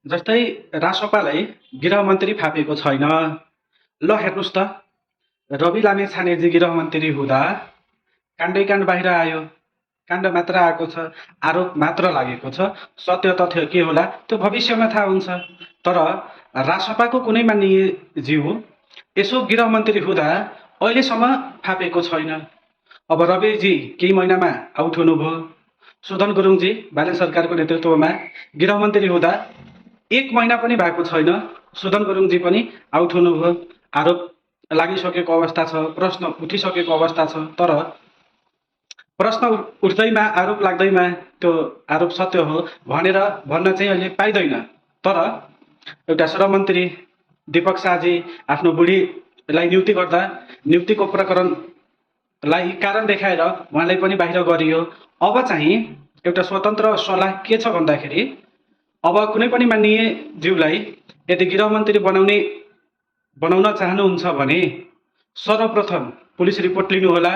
जस्तै रासोपालाई गृहमन्त्री फापेको छैन। ल हेर्नुहोस् त, रवि लामिछानेजी गृहमन्त्री हुँदा काण्डै काण्ड बाहिर आयो। काण्ड मात्र आएको छ, आरोप मात्र लागेको छ। सत्य तथ्य के होला त्यो भविष्यमा थाहा हुन्छ। तर रासपाको कुनै माननीय ज्यू यसो गृहमन्त्री हुँदा अहिलेसम्म फापेको छैन। अब रविजी केही महिनामा आउट हुनुभयो। सुदन गुरुङजी बालन सरकारको नेतृत्वमा गृहमन्त्री हुँदा 1 महिना पनि भएको छैन। सुदन गुरुङजी पनि आउट हुनुभयो। आरोप लागिसकेको अवस्था छ, प्रश्न उठिसकेको अवस्था छ। तर प्रश्न उठ्दैमा, आरोप लाग्दैमा त्यो आरोप सत्य हो भनेर भन्न चाहिँ अहिले पाइँदैन। तर एउटा श्रममन्त्री दीपक शाहजी आफ्नो बुढीलाई नियुक्ति गर्दा नियुक्तिको प्रकरणलाई कारण देखाएर उहाँलाई पनि बाहिर गरियो। अब चाहिँ एउटा स्वतन्त्र सल्लाह के छ भन्दाखेरि, अब कुनै पनि माननीय ज्यूलाई यदि गृहमन्त्री बनाउन चाहनुहुन्छ भने सर्वप्रथम पुलिस रिपोर्ट लिनुहोला।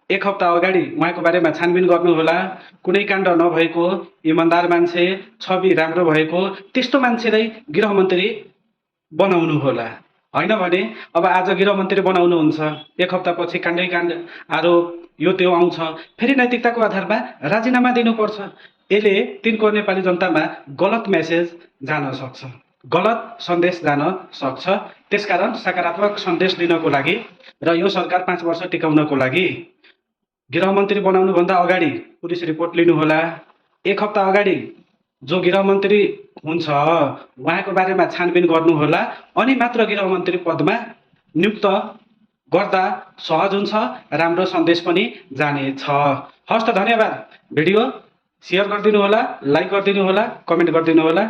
1 हप्ता अगाडि उहाँको बारेमा छानबिन गर्नुहोला। कुनै काण्ड नभएको, इमान्दार मान्छे, छवि राम्रो भएको त्यस्तो मान्छेलाई गृहमन्त्री बनाउनु होला। होइन भने अब आज गृहमन्त्री बनाउनुहुन्छ, 1 हप्तापछि काण्डै काण्ड, आरोप यो त्यो आउँछ, फेरि नैतिकताको आधारमा राजीनामा दिनुपर्छ। यसले तिनको नेपाली जनतामा गलत मेसेज जान सक्छ, गलत सन्देश जान सक्छ। त्यसकारण सकारात्मक सन्देश दिनको लागि र यो सरकार 5 वर्ष टिकाउनको लागि गृहमन्त्री बनाउनुभन्दा अगाडि पुलिस रिपोर्ट लिनुहोला। 1 हप्ता अगाडि जो गृहमन्त्री हुन्छ उहाँको बारेमा छानबिन गर्नुहोला। अनि मात्र गृहमन्त्री पदमा नियुक्त गर्दा सहज हुन्छ, राम्रो सन्देश पनि जानेछ। हस् त, धन्यवाद। भिडियो सेयर गरिदिनु होला, लाइक गरिदिनु होला, कमेन्ट गरिदिनु होला।